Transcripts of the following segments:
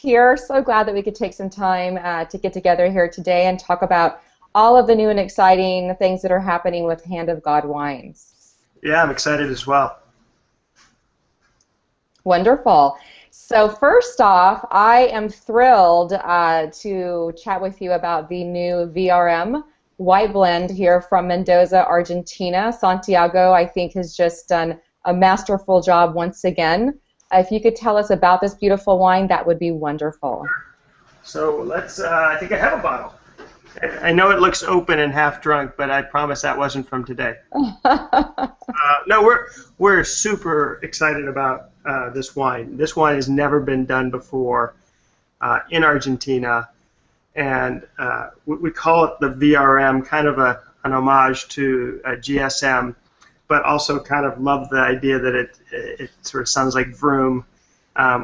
here. So glad that we could take some time to get together here today and talk about all of the new and exciting things that are happening with Hand of God wines. Yeah, I'm excited as well. Wonderful. So first off, I am thrilled to chat with you about the new VRM white blend here from Mendoza, Argentina. Santiago, I think, has just done a masterful job once again. If you could tell us about this beautiful wine, that would be wonderful. So let's, I think I have a bottle. I know it looks open and half drunk, but I promise that wasn't from today. No, we're super excited about this wine. This wine has never been done before in Argentina, and we call it the VRM, kind of an homage to GSM, but also kind of love the idea that it sort of sounds like vroom,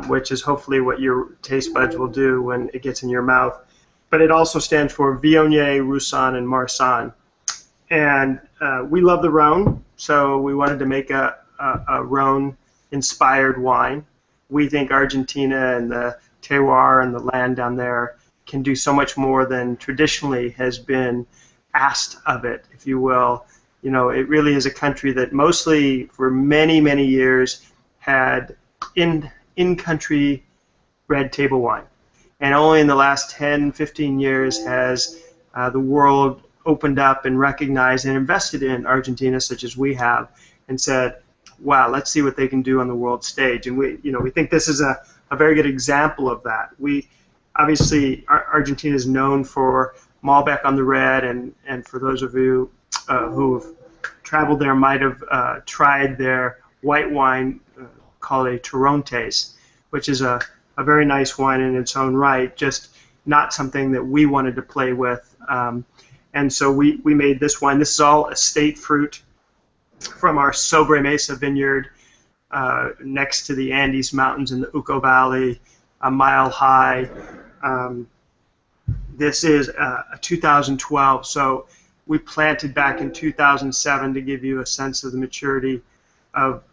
which is hopefully what your taste buds will do when it gets in your mouth. But it also stands for Viognier, Roussanne, and Marsanne. And we love the Rhone, so we wanted to make a Rhone-inspired wine. We think Argentina and the terroir and the land down there can do so much more than traditionally has been asked of it, if you will. You know, it really is a country that mostly for many, many years had in-country red table wine. And only in the last 10, 15 years has the world opened up and recognized and invested in Argentina, such as we have, and said, wow, let's see what they can do on the world stage. And we think this is a very good example of that. Obviously, Argentina is known for Malbec on the red, and for those of you who have traveled there might have tried their white wine called a Torrontés, which is a very nice wine in its own right, just not something that we wanted to play with. And so we made this wine. This is all estate fruit from our Sobremesa vineyard next to the Andes Mountains in the Uco Valley, a mile high. This is a 2012, so we planted back in 2007 to give you a sense of the maturity of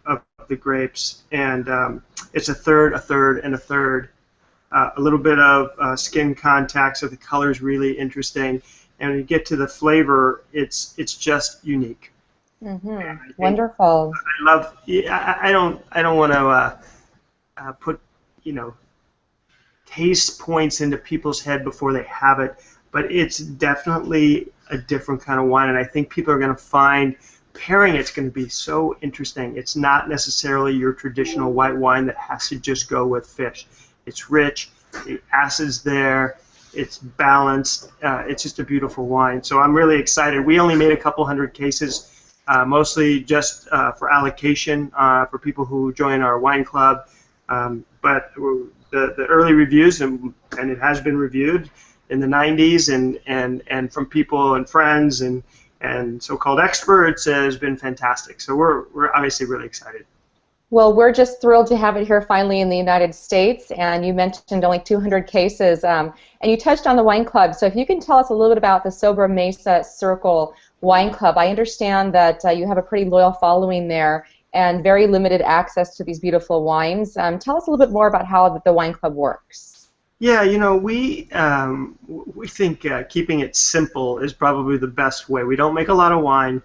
the grapes. And it's a third, and a third. A little bit of skin contact, so the color is really interesting. And when you get to the flavor, it's just unique. Mm-hmm. Wonderful. I love. I don't want to put taste points into people's head before they have it, but it's definitely a different kind of wine, and I think people are going to find pairing it's going to be so interesting. It's not necessarily your traditional white wine that has to just go with fish. It's rich, the acid's there, it's balanced, it's just a beautiful wine. So I'm really excited. We only made a couple hundred cases, mostly just for allocation for people who join our wine club, but the early reviews, and it has been reviewed in the 90s, and from people and friends and so-called experts, has been fantastic. So we're obviously really excited. Well, we're just thrilled to have it here finally in the United States, and you mentioned only 200 cases, and you touched on the wine club. So if you can tell us a little bit about the Sobremesa Circle Wine Club. I understand that you have a pretty loyal following there and very limited access to these beautiful wines. Tell us a little bit more about how the wine club works. Yeah, we think keeping it simple is probably the best way. We don't make a lot of wine.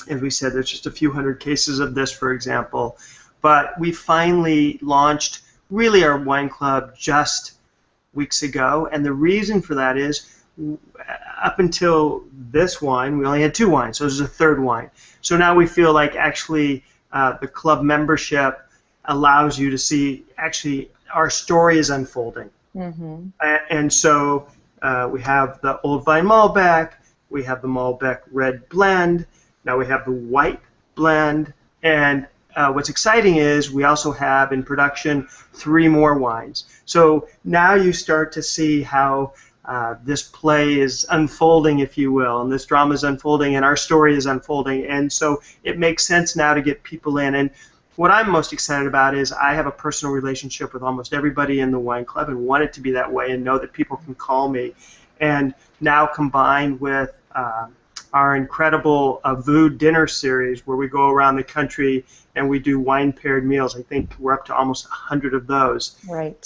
As we said, there's just a few hundred cases of this, for example. But we finally launched really our wine club just weeks ago, and the reason for that is up until this wine, we only had 2 wines, so this is a 3rd wine. So now we feel like actually the club membership allows you to see actually our story is unfolding. Mm-hmm. And so we have the Old Vine Malbec, we have the Malbec Red Blend, now we have the White Blend, and what's exciting is we also have in production 3 more wines. So now you start to see how this play is unfolding, if you will, and this drama is unfolding, and our story is unfolding, and so it makes sense now to get people in. And what I'm most excited about is I have a personal relationship with almost everybody in the wine club and want it to be that way and know that people can call me. And now combined with our incredible Vood dinner series where we go around the country and we do wine-paired meals. I think we're up to almost 100 of those. Right.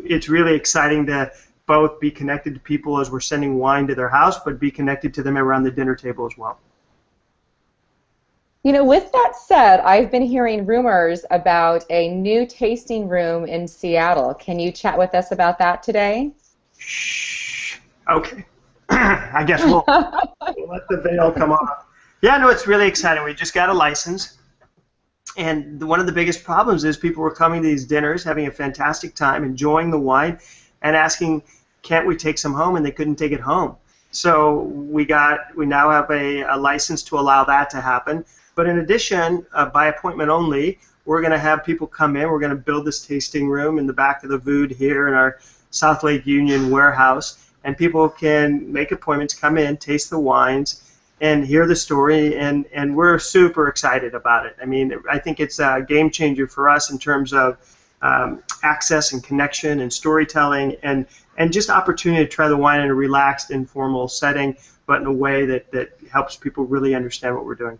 It's really exciting to both be connected to people as we're sending wine to their house, but be connected to them around the dinner table as well. You know, with that said, I've been hearing rumors about a new tasting room in Seattle. Can you chat with us about that today? Shh. Okay. I guess we'll let the veil come off. Yeah, no, it's really exciting. We just got a license. And one of the biggest problems is people were coming to these dinners, having a fantastic time, enjoying the wine, and asking, can't we take some home? And they couldn't take it home. So we now have a license to allow that to happen. But in addition, by appointment only, we're going to have people come in. We're going to build this tasting room in the back of the Vood here in our South Lake Union warehouse. And people can make appointments, come in, taste the wines, and hear the story. And we're super excited about it. I mean, I think it's a game changer for us in terms of access and connection and storytelling and just opportunity to try the wine in a relaxed, informal setting, but in a way that helps people really understand what we're doing.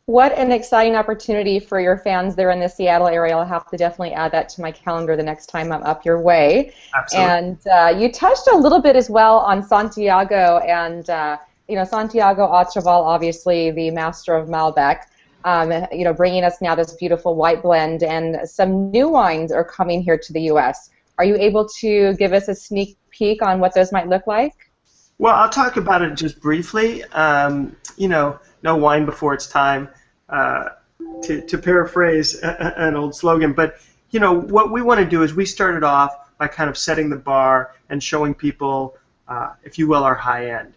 What an exciting opportunity for your fans there in the Seattle area. I'll have to definitely add that to my calendar the next time I'm up your way. Absolutely. And you touched a little bit as well on Santiago and, Santiago Austral, obviously the master of Malbec, bringing us now this beautiful white blend, and some new wines are coming here to the U.S. Are you able to give us a sneak peek on what those might look like? Well, I'll talk about it just briefly. No wine before it's time, to paraphrase an old slogan. But, what we want to do is we started off by kind of setting the bar and showing people, if you will, our high end.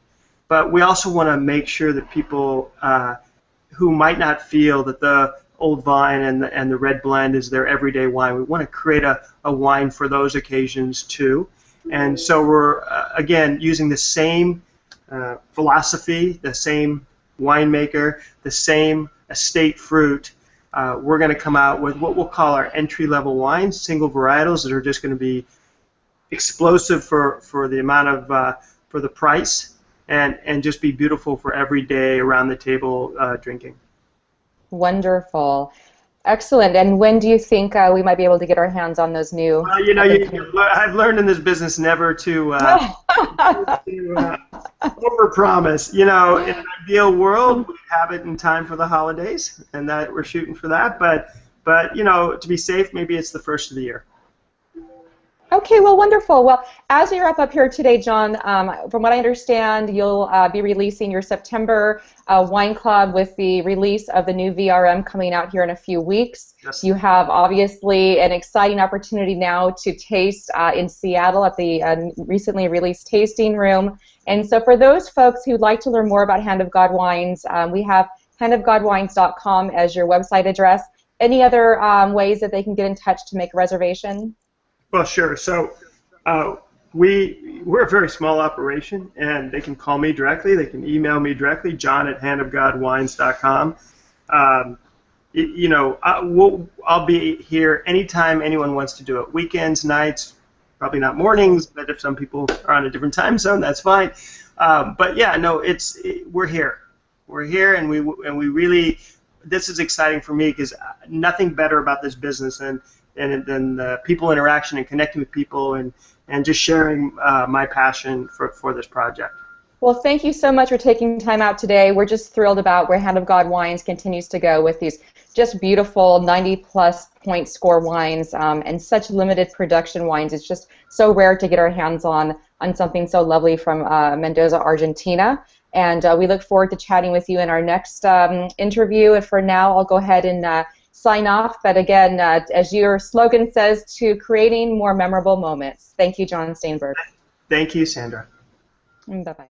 But we also want to make sure that people who might not feel that the old vine and the red blend is their everyday wine, we want to create a wine for those occasions too. And so we're, again, using the same philosophy, the same winemaker, the same estate fruit. We're going to come out with what we'll call our entry-level wines, single varietals that are just going to be explosive for the amount of for the price, and just be beautiful for every day around the table drinking. Wonderful. Excellent. And when do you think we might be able to get our hands on those new? I've learned in this business never to overpromise. In an ideal world, we'd have it in time for the holidays, and that we're shooting for that. But to be safe, maybe it's the first of the year. Okay, well, wonderful. Well, as we wrap up here today, Jon, from what I understand, you'll be releasing your September wine club with the release of the new VRM coming out here in a few weeks. Yes. You have obviously an exciting opportunity now to taste in Seattle at the recently released tasting room. And so for those folks who'd like to learn more about Hand of God Wines, we have handofgodwines.com as your website address. Any other ways that they can get in touch to make a reservation? Well, sure. So we're a very small operation, and they can call me directly. They can email me directly, john@handofgodwines.com. I'll be here anytime anyone wants to do it. Weekends, nights, probably not mornings, but if some people are on a different time zone, that's fine. But yeah, no, we're here. We're here, and we really. This is exciting for me because nothing better about this business than the people interaction and connecting with people and just sharing my passion for this project. Well, thank you so much for taking time out today. We're just thrilled about where Hand of God Wines continues to go with these just beautiful 90-plus point score wines and such limited production wines. It's just so rare to get our hands on something so lovely from Mendoza, Argentina. And we look forward to chatting with you in our next interview. And for now, I'll go ahead and sign off. But again, as your slogan says, to creating more memorable moments. Thank you, Jon Staenberg. Thank you, Sandra. Bye-bye.